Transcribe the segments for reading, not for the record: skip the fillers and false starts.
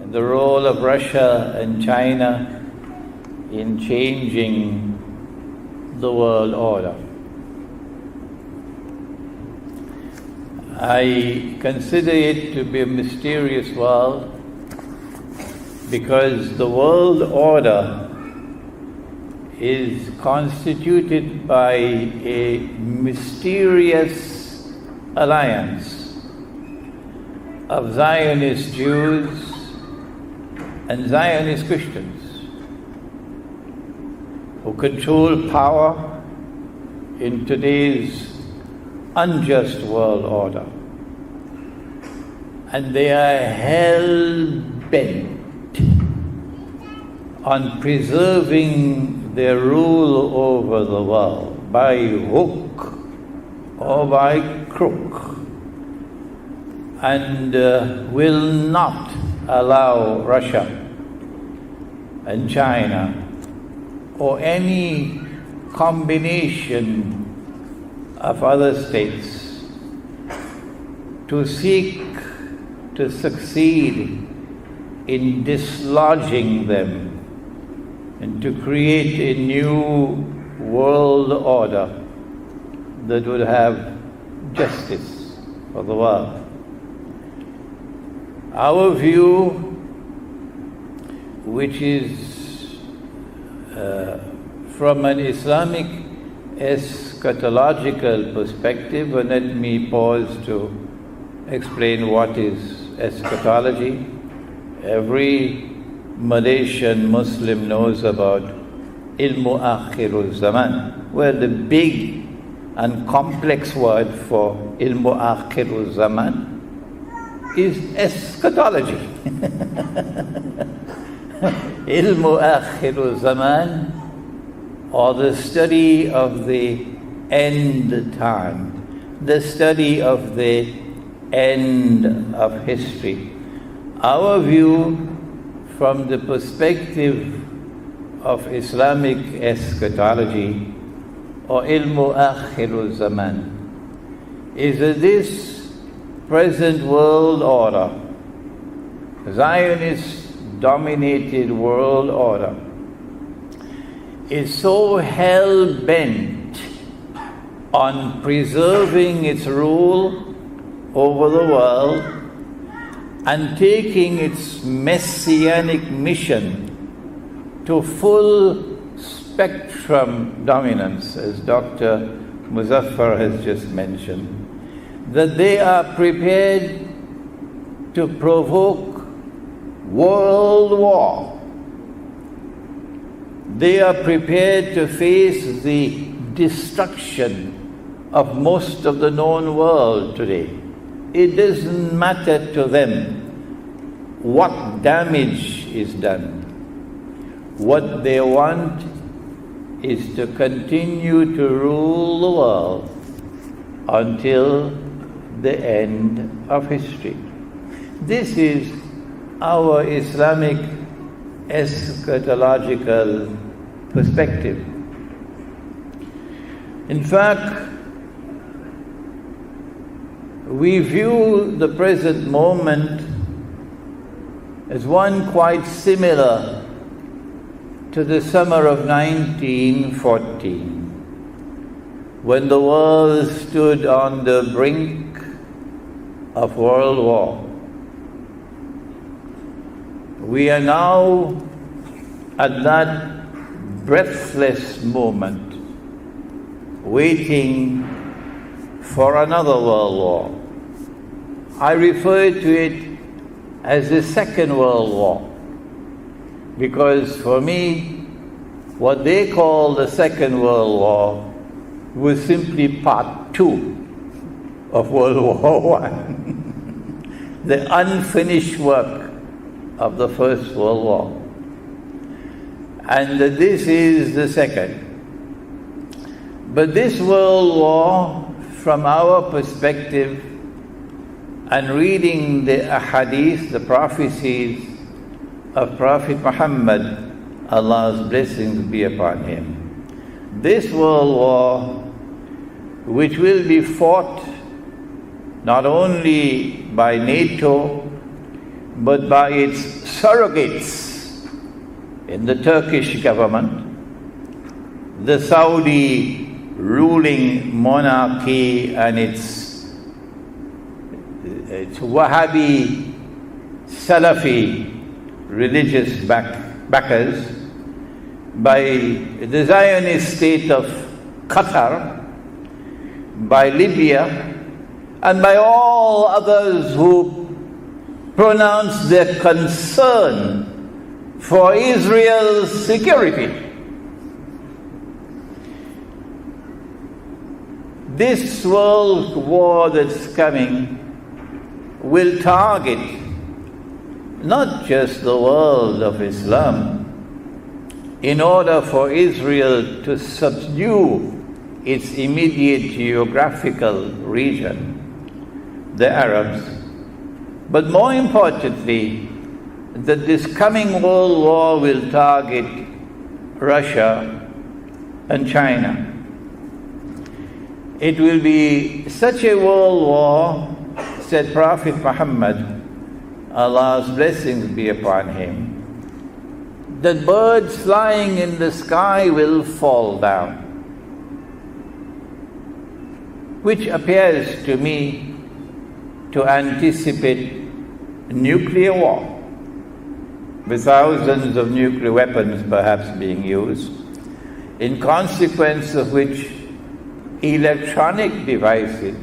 the role of Russia and China in changing the world order. I consider it to be a mysterious world because the world order is constituted by a mysterious alliance of Zionist Jews and Zionist Christians who control power in today's unjust world order. And they are hell-bent on preserving their rule over the world by hook or by crook, and will not allow Russia and China or any combination of other states to seek to succeed in dislodging them and to create a new world order that would have justice for the world. Our view, which is from an Islamic eschatological perspective, and let me pause to explain what is eschatology. Every Malaysian Muslim knows about ilmu akhirul zaman. Well, the big and complex word for ilmu akhirul zaman is eschatology. Ilmu akhirul zaman, or the study of the end time, the study of the end of history. Our view from the perspective of Islamic eschatology or ilmu akhirul zaman is that this present world order, Zionist-dominated world order, is so hell-bent on preserving its rule over the world and taking its messianic mission to full spectrum dominance, as Dr. Muzaffar has just mentioned, that they are prepared to provoke world war. They are prepared to face the destruction of most of the known world today. It doesn't matter to them what damage is done. What they want is to continue to rule the world until the end of history. This is our Islamic eschatological perspective. In fact, we view the present moment as one quite similar to the summer of 1914, when the world stood on the brink of world war. We are now at that breathless moment, waiting for another world war. I refer to it as the Second World War, because for me, what they call the Second World War was simply part 2 of World War I, the unfinished work of the First World War. And this is the second. But this World War, from our perspective, and reading the ahadith, the prophecies of Prophet Muhammad, Allah's blessings be upon him, this world war, which will be fought not only by NATO, but by its surrogates in the Turkish government, the Saudi ruling monarchy and its Wahhabi Salafi religious backers, by the Zionist state of Qatar, by Libya, and by all others who pronounce their concern for Israel's security. This world war that's coming will target not just the world of Islam, in order for Israel to subdue its immediate geographical region, the Arabs, but more importantly, that this coming world war will target Russia and China. It will be such a world war, said Prophet Muhammad, Allah's blessings be upon him, that birds flying in the sky will fall down, which appears to me to anticipate nuclear war, with thousands of nuclear weapons perhaps being used, in consequence of which electronic devices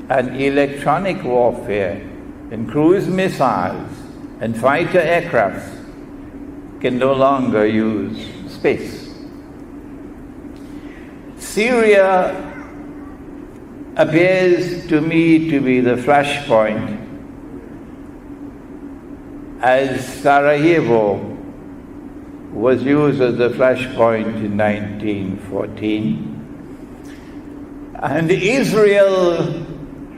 and electronic warfare and cruise missiles and fighter aircrafts can no longer use space. Syria appears to me to be the flashpoint, as Sarajevo was used as the flashpoint in 1914. And Israel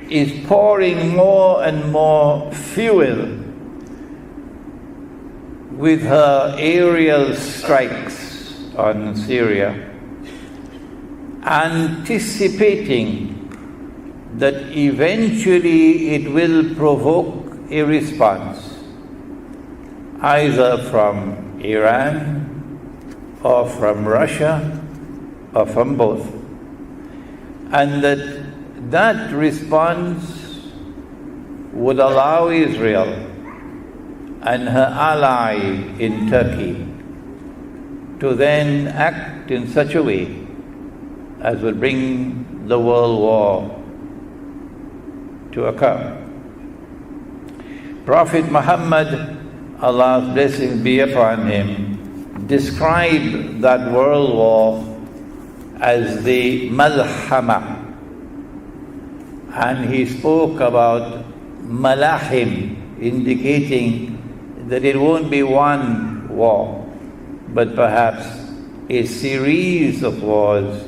is pouring more and more fuel with her aerial strikes on Syria, anticipating that eventually it will provoke a response, either from Iran or from Russia or from both. And that response would allow Israel and her ally in Turkey to then act in such a way as would bring the world war to occur. Prophet Muhammad, Allah's blessings be upon him, described that world war as the malhama, and he spoke about malahim, indicating that it won't be one war, but perhaps a series of wars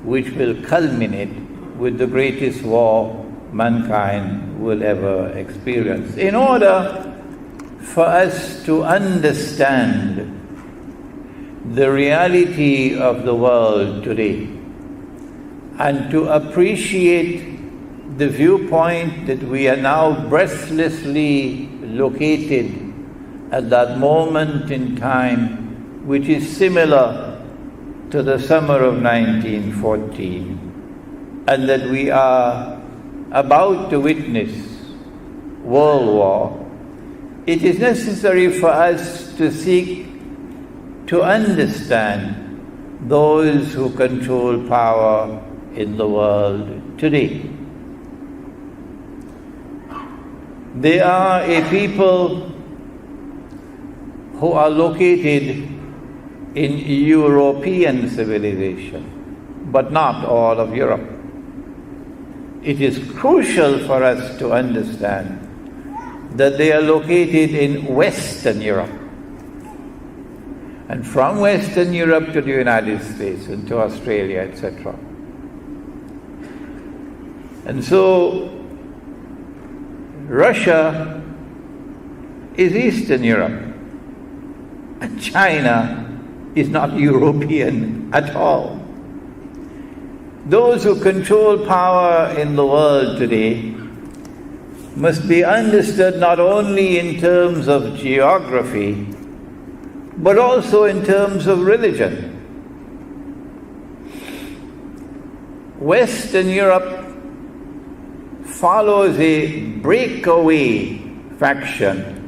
which will culminate with the greatest war mankind will ever experience. In order for us to understand the reality of the world today and to appreciate the viewpoint that we are now breathlessly located at that moment in time, which is similar to the summer of 1914, and that we are about to witness world war, it is necessary for us to seek to understand those who control power in the world today. They are a people who are located in European civilization, but not all of Europe. It is crucial for us to understand that they are located in Western Europe, and from Western Europe to the United States and to Australia, etc. And so Russia is Eastern Europe, and China is not European at all. Those who control power in the world today must be understood not only in terms of geography, but also in terms of religion. Western Europe follows a breakaway faction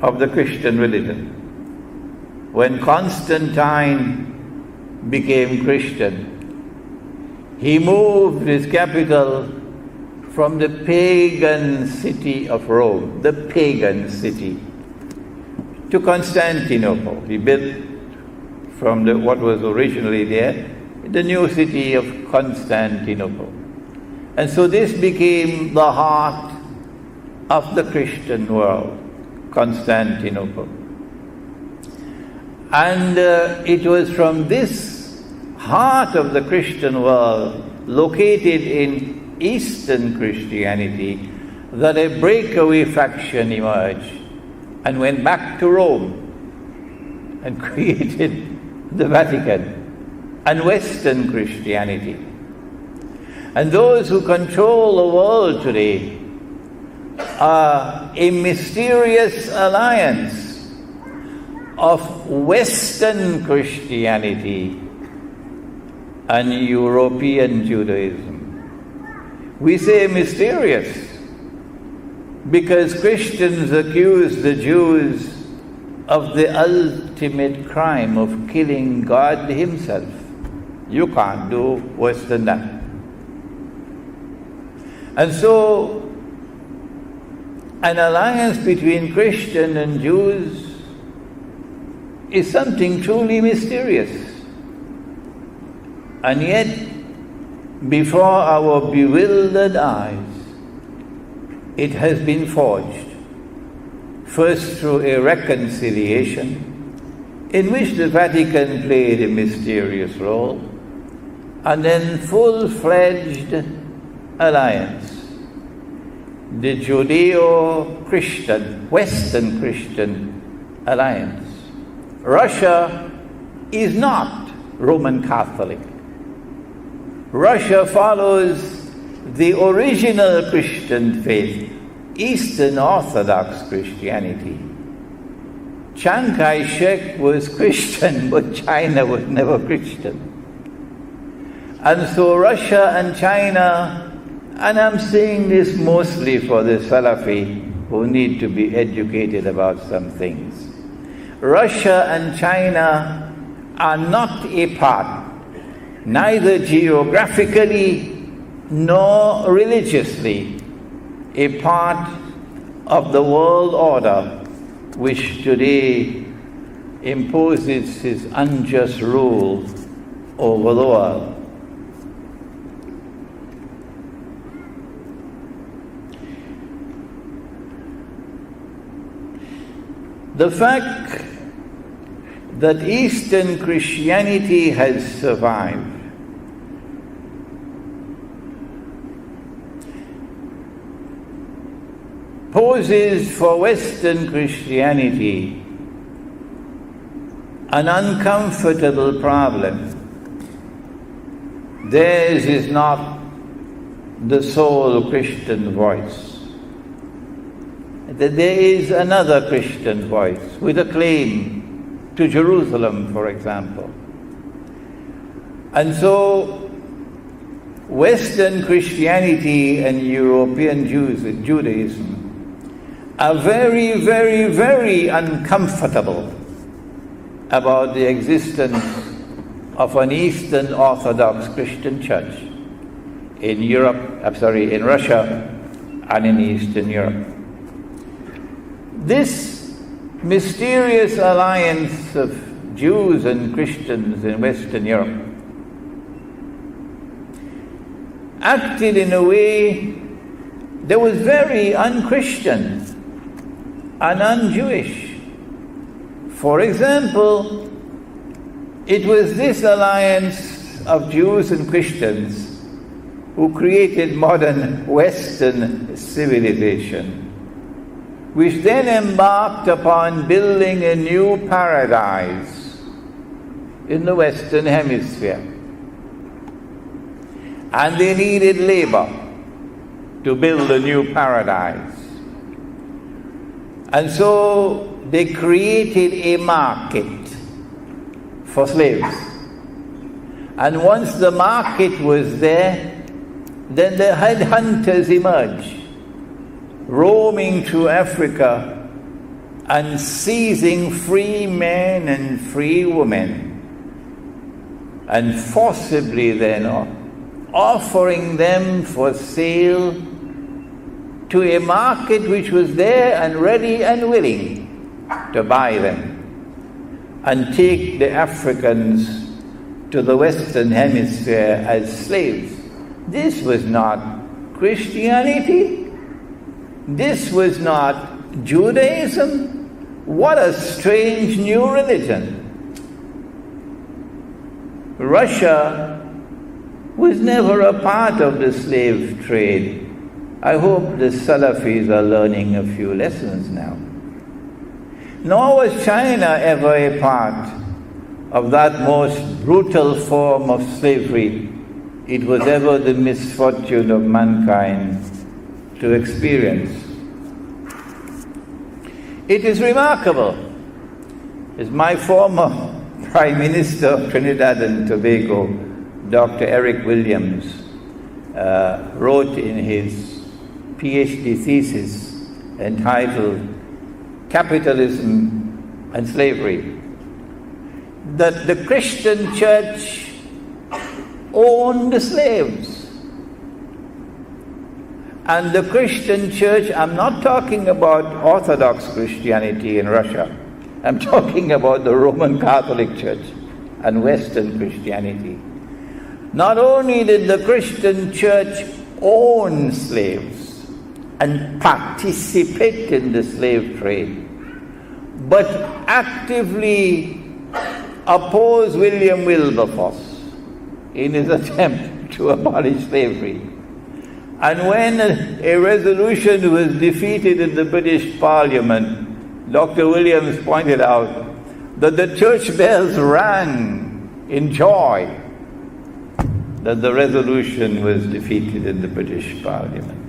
of the Christian religion. When Constantine became Christian, he moved his capital from the pagan city of Rome, the pagan city, to Constantinople. He built from what was originally there, the new city of Constantinople. And so this became the heart of the Christian world, Constantinople. And it was from this heart of the Christian world, located in Eastern Christianity, that a breakaway faction emerged and went back to Rome and created the Vatican and Western Christianity. And those who control the world today are a mysterious alliance of Western Christianity and European Judaism. We say mysterious because Christians accuse the Jews of the ultimate crime of killing God Himself. You can't do worse than that. And so, an alliance between Christian and Jews is something truly mysterious. And yet, before our bewildered eyes, it has been forged, first through a reconciliation, in which the Vatican played a mysterious role, and then full-fledged alliance, the Judeo-Christian, Western Christian alliance. Russia is not Roman Catholic. Russia follows the original Christian faith, Eastern Orthodox Christianity. Chiang Kai-shek was Christian, but China was never Christian. And so Russia and China, and I'm saying this mostly for the Salafi who need to be educated about some things. Russia and China are not a part, neither geographically nor religiously, a part of the world order which today imposes his unjust rule over the world. The fact that Eastern Christianity has survived poses for Western Christianity an uncomfortable problem. Theirs is not the sole Christian voice. That there is another Christian voice with a claim to Jerusalem, for example. And so Western Christianity and European Judaism are very, very, very uncomfortable about the existence of an Eastern Orthodox Christian church in Russia and in Eastern Europe. This mysterious alliance of Jews and Christians in Western Europe acted in a way that was very un-Christian and un-Jewish. For example, it was this alliance of Jews and Christians who created modern Western civilization, which then embarked upon building a new paradise in the Western Hemisphere. And they needed labor to build a new paradise. And so they created a market for slaves. And once the market was there, then the headhunters emerged, roaming through Africa and seizing free men and free women, and forcibly then offering them for sale to a market which was there and ready and willing to buy them and take the Africans to the Western Hemisphere as slaves. This was not Christianity. This was not Judaism. What a strange new religion. Russia was never a part of the slave trade. I hope the Salafis are learning a few lessons now. Nor was China ever a part of that most brutal form of slavery it was ever the misfortune of mankind to experience. It is remarkable, as my former Prime Minister of Trinidad and Tobago, Dr. Eric Williams, wrote in his PhD thesis entitled Capitalism and Slavery, that the Christian church owned the slaves. And the Christian church, I'm not talking about Orthodox Christianity in Russia. I'm talking about the Roman Catholic Church and Western Christianity. Not only did the Christian church own slaves and participate in the slave trade, but actively oppose William Wilberforce in his attempt to abolish slavery. And when a resolution was defeated in the British Parliament, Dr. Williams pointed out that the church bells rang in joy that the resolution was defeated in the British Parliament.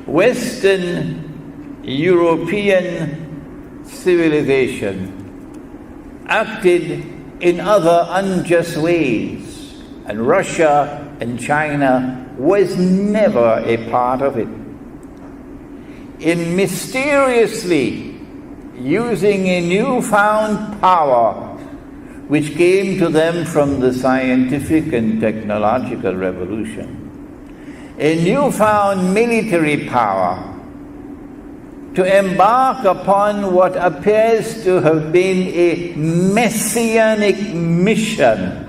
Western European civilization acted in other unjust ways, and Russia and China was never a part of it. In mysteriously using a newfound power which came to them from the scientific and technological revolution, a newfound military power, to embark upon what appears to have been a messianic mission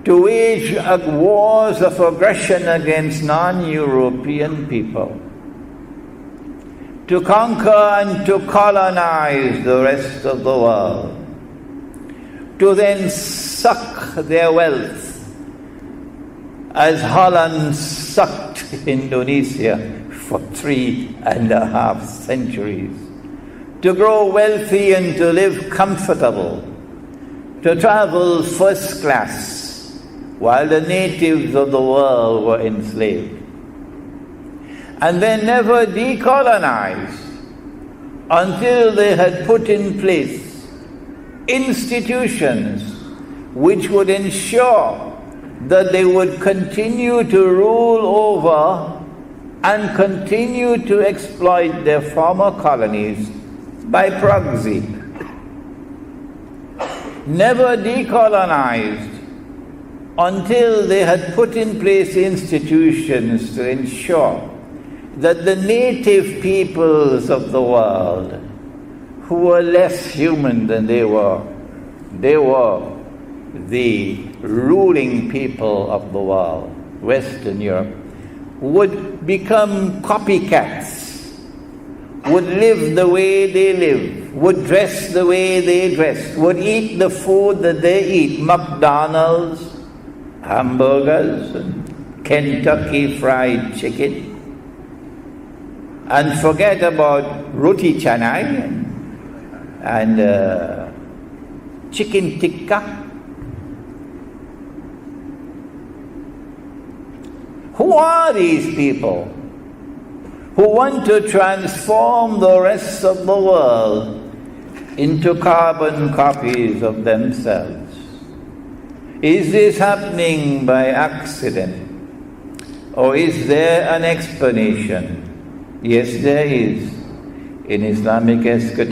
to wage wars of aggression against non-European people, to conquer and to colonize the rest of the world, to then suck their wealth as Holland sucked Indonesia for 3.5 centuries, to grow wealthy and to live comfortable, to travel first class, while the natives of the world were enslaved. And they never decolonized until they had put in place institutions which would ensure that they would continue to rule over and continue to exploit their former colonies by proxy. Never decolonized until they had put in place institutions to ensure that the native peoples of the world, who were less human than they were the ruling people of the world, Western Europe, would become copycats, would live the way they live, would dress the way they dress, would eat the food that they eat, McDonald's, hamburgers, and Kentucky Fried Chicken, and forget about roti canai and chicken tikka. Who are these people who want to transform the rest of the world into carbon copies of themselves. Is this happening by accident? Or is there an explanation? Yes, there is. In Islamic eschatology,